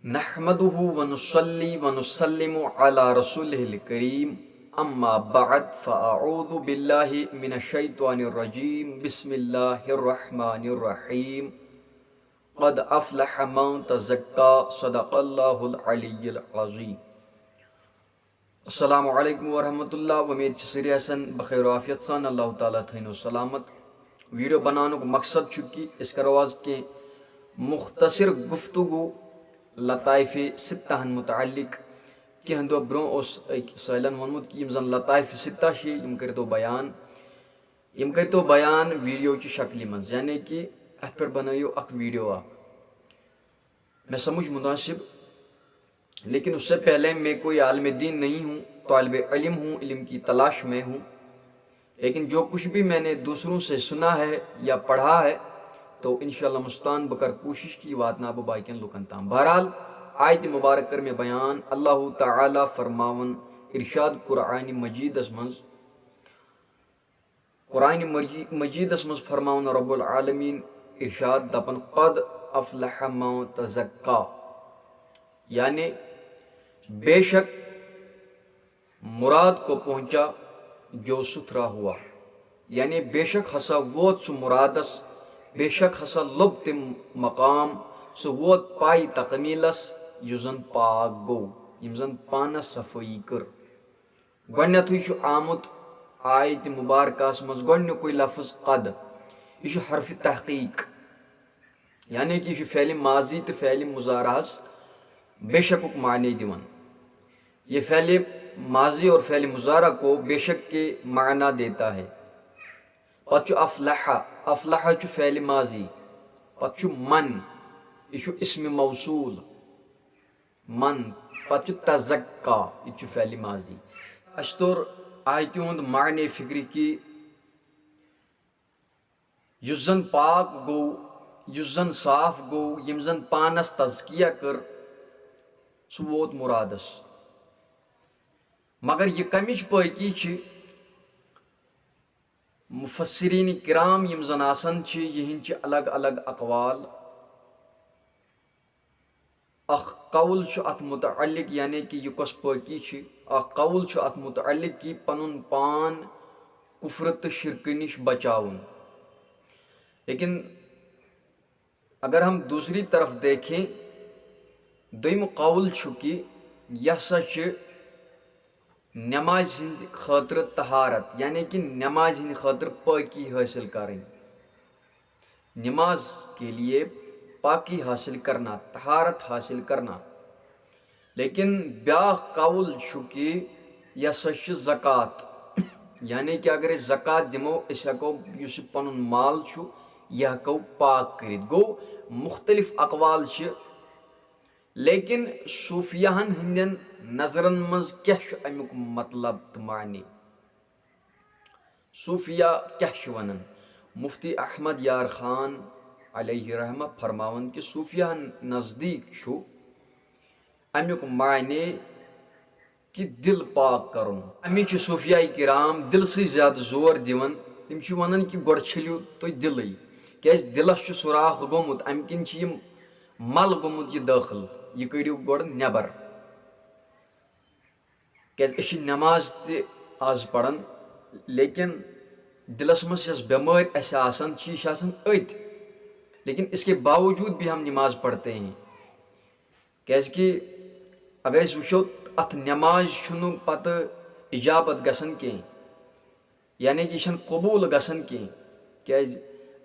नहमदुहु व नुसल्ली व नुसल्लिमु अला रसूलिहिल करीम अम्मा बअद फ़अऊज़ु बिल्लाहि मिनश्शैतानिर रजीम बिस्मिल्लाहिर रहमानिर रहीम क़द अफ़लह मन तज़क्का सदक़ल्लाहुल अलिय्युल अज़ीम। अस्सलामु अलैकुम व रहमतुल्लाह। उम्मीद सरी हसन बखैर आफियत सान अल्लाह ताला थैनो सलामत। वीडियो बनाने मकसद कि इस करो आज के मुख्तसर गुफ्तगू लताइफ सित्ताहन मुतअल्लिक कह दो ब्रो सालन वोनमुत कि जन लताइफ सित्ता कर बयान वीडियो की शक्ल मज, यानी कि अत पे बनाइयो अख वीडियो मैं समझ मुनासिब। लेकिन उससे पहले मैं कोई आलिम दीन नहीं हूँ, तालिब इल्म हूँ, इल्म की तलाश में हूँ। लेकिन जो कुछ भी मैंने दूसरों से सुना है या पढ़ा है तो इंशाअल्लाह मुस्तान बकर कोशिश की बात ना बो बाइकन लुकन ताम। बहरहाल आयत मुबारक कर में बयान अल्लाह ताला फरमावन इरशाद कुरान मजीदस मज फरमावन रब्बुल आलमीन इरशाद दपन क़द अफ़लह मन तज़क्का, यानी बेशक मुराद को पहुंचा जो सुथरा हुआ, यानी बेशक हसा वोत सु मुरादस, बेशक हसा लुब तिम मकाम सु वोत पाई तकमीलस युजन पाक गो यमजन पानस सफाई कर। गन्नतु छु आमुत आयत मुबारकास मज गन्नुकुई लफ्ज क़द, यह हरफ तहकीक, यानी कि यह फ़ेल माजी तो फ़ेल मुजारहस बेशक माने दिवन। ये फ़ेल माजी और फ़ेल मुजारा को बेशक के माना देता है। पचु अफ़लहा, अफ़लहा छु फ़ेल माजी, पचु मन यह इस्म मौसूल मन, पचु तज़क्का यह फ़ेल माजी। अशतुर आयतुंद माने फिक्री की युजन पाक गो, युजन साफ गो, यमजन पानस तज़किया कर सु वोत मुरादस। मगर यह कमिच पाकी छ मुफस्सिरीन किराम यम जन आसन छ यहिंच अलग अलग अकवाल। अख कौल छ अत मुतअल्लिक, यानी कि यह कस पाकी छ, अख कौल छ अत मुतअल्लिक कि पनुन पान कुफ्र तो शिरक निश बचाउन। लेकिन अगर हम दूसरी तरफ देखें, दोयम कौल छु कि यह सच नमाज हिंद खातिर तहारत, यानी कि नमाज हिंद खातिर पाकी हासिल करें, नमाज के लिए पाकी हासिल करना, तहारत हासिल करना। लेकिन ब्या कौल छु कि यह सच ज़कात, यानी कि अगर ज़कात दिमो इस हको युस पनुन माल छु यह हको पाक करित। गो मुख्तलिफ अकवाल छ, लेकिन सूफियाहन हिंदन नजरन मज क्या अमुक मतलब तो मानी, सूफिया क्या वनन। मुफ्ती अहमद यार खान अलैहि रहमा फरमावन कि सूफियाहन नज़दीक छु अमुक माने कि दिल पाक करुन। अमी सूफिया किराम दिल से ज्यादा जोर दिवन, तम वन कि गोड़ छलियो तुम दिल, क्या दिलस सुराख गोमुत, अम किन मल गोमुत यह दाखिल, यह कड़ियो गोड़ नबर। क्या नमाज ते आज पढ़न, लेकिन दिलस मज बेमार अत, लेकिन इसके बावजूद भी हम नमाज पढ़ते हैं। क्या कि अगर वो अत नमाज पत इजाबत गसन कह, यानी कि कबूल गसन कह, क्या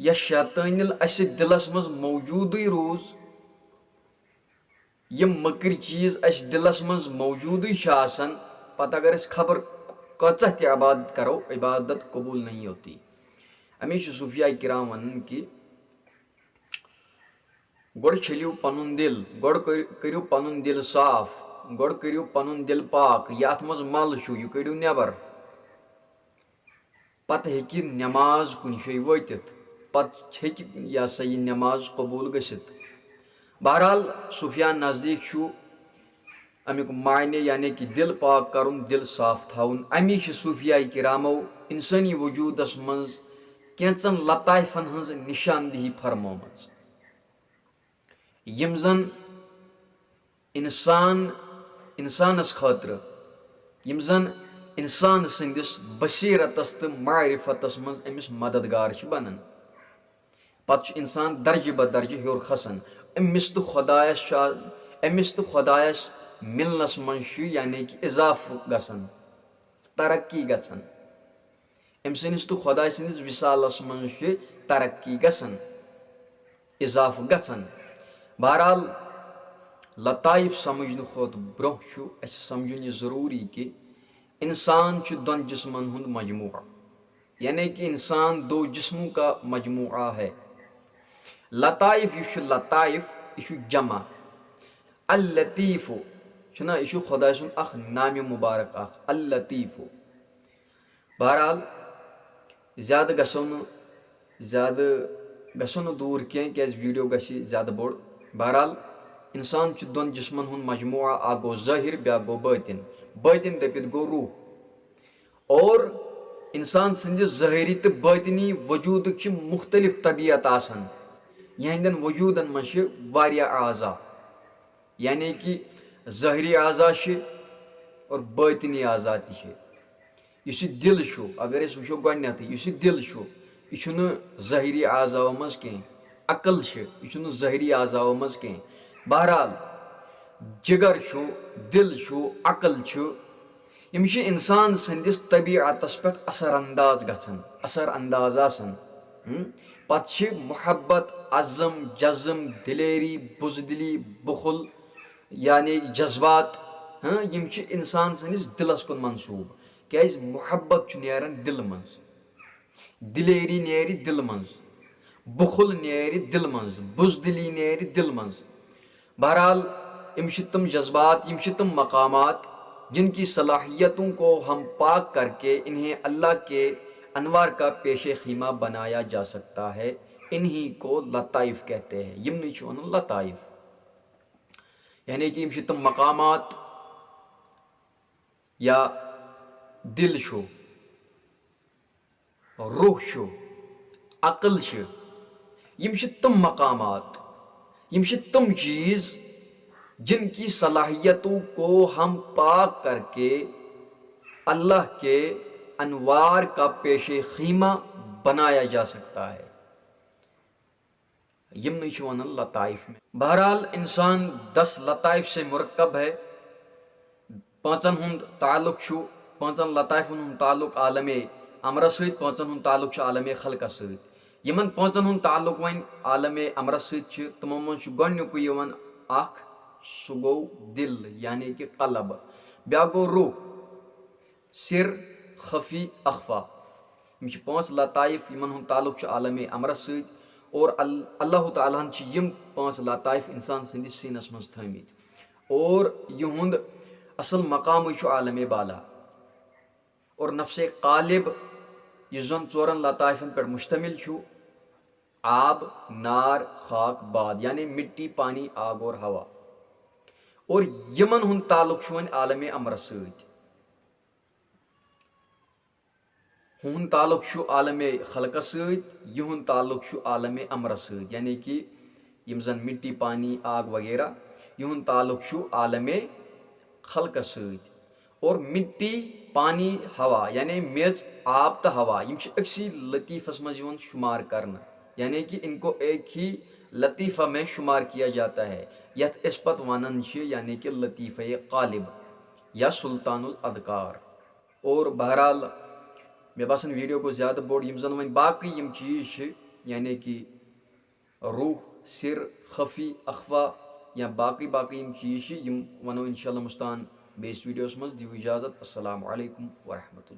यह शैतानिल अस दिलस मज मौजूद रोज, यम मकर चीज अस दिलस मज मौजूद पत अगर खबर कचा त इबादत करो, इबादत कबूल नहीं होती। अमी सूफिया किराम वन कि गोड़ छलियो पनुन दिल, गोड़ करियो पनुन दिल साफ, गोड़ करियो पनुन दिल पाक, यथ मज मल छु यह कड़ियो नबर, पत हेकि नमाज कुन शे वतित, पत हेकि यह सा यह नमाज कबूल गसित। बहरहाल सूफिया नज़दीक छु अमुक मायने, यानी कि दिल पाक करुन, दिल साफ थाउन। अमी सूफिया किरामो इंसानी वजूदस मज कैंचन लताइफन हज निशानदेही फरमामच, यम जन इंसानस खातिर यम जन इंसान संदिस बसीरतस तो मारिफतस मज अमिस मददगार बनान पत इंसान दर्ज बदर्ज हेर खसान अमिस तो खुदायस मिलनस मज यानी कि इजाफ गसान तरक्की गसान अम सनिस तो खुदा सनिस विसालस मज तरक्की गसान इजाफ गसान। बहरहाल लताइफ समझने खुद ब्रोह समझन यह जरूरी कि इंसान दोन जिस्मन हुंद मजमुआ यानी कि इंसान दो जिस्मों का मजमुआ है। लताइफ यह जमा अल लतीफ़ो छुना यह खुदा सुन अख नाम मुबारक अख अल लतीफ़ो। बहरहाल ज़्यादा गसो न दूर कह क्या वीडियो गसी ज़्यादा बोड़। बहरहाल इंसान दोन जिस्मन हुंद मजमुआ आ गो ज़ाहिर ब्या गो बातिन बातिन दपित गो रूह। और इंसान संदिस ज़ाहिरी तो बातिनी वजूद मुख्तलिफ तबीयत आसान यहंदन वजूदन मज वारिया आज़ा यानी कि ज़ाहिरी आज़ा और बातिनी आज़ा इस दिल अगर वो गथ इस दिल यह ज़ाहिरी आज़ाओ मज कह अकल यह ज़ाहिरी आज़ाओ मज कह। बहरहाल जिगर दिल अकल यम इंसान संदिस तबीयतस पे असर अंदाज आसान पत मोहब्बत अज़म जज़म दिलेरी बुजदिली बुखुल यानी जज्बात यम इंसान सनिस दिलस कुन मंसूब क्या मोहब्बत नेरन दिल मज दिलेरी नेरी दिल मज बुखुल नेरी दिल मज बुजदिली नेरी दिल मज। बहरहाल यम तम जज्बात यम तम मकामात जिनकी सलाहियतों को हम पाक करके इन्हें अल्लाह के अनवार का पेशे खीमा बनाया जा सकता है। इन्हीं को लताइफ कहते हैं। यम नहीं लताइफ यानी कि यम तम मकामात या दिल रूह अकल यम तम मकामात यम तम चीज़ जिनकी सलाहियतों को हम पाक करके अल्लाह के अनवार का पेशे खीमा बनाया जा सकता है। यम नहीं लताइफ में। बहरहाल इंसान 10 लताइफ से मुरक्कब है। पांचन हुंद ताल्लुक पांचन लताइफन हुंद ताल्लुक आलम अमर सहित पांचन हुंद ताल्लुक आलम खलक सहित। यमन पांचन हुंद ताल्लुक वन आलम अमर सहित तमो मज गोडनुक यवन अख सु गो दिल यानी कि कलब ब्या गो रूह सिर खफी अखफा। यम 5 लताइफ यमन हुंद ताल्लुक आलम अमर सहित और अल्लाह ताला यम 5 लताइफ इंसान सदिस सीनस मज थमित और यहुंद असल मकाम आलम बाला और नफ्से कालिब यह जन 4 लताइफन पे मुश्तमिल आब नार खाक बाद यानी मिट्टी पानी आग और हवा। और यमन हुंद ताल्लुक वन आलम अमर सहित हुंद ताल्लुक आलम खलक सहित यहुंद ताल्लुक आलम अमर सहित यानी कि यम जन मिट्टी पानी आग वगैरह यहुंद ताल्लुक आलम खलक सहित। और मिट्टी पानी हवा यानी मेज आब तो हवा यम अक्सी लतीफ़स मज शुमार करना यानी कि इनको एक ही लतीफ़ा में शुमार किया जाता है। यथ इस पत वनन यानी कि लतीफ़े कालिब या सुल्तानुल अदकार। और बहरहाल मे बसान वीडियो को ज़्यादा बोड़ यम जन वन बाकी यम चीज़ यानी कि रूह सिर खफी अखवा या बाकी यम चीज़ यम वनो इंशाअल्लाह मुस्तान बेस वीडियोस मज दिव इजाज़त। अस्सलामु अलैकुम व रहमतुल्लाह।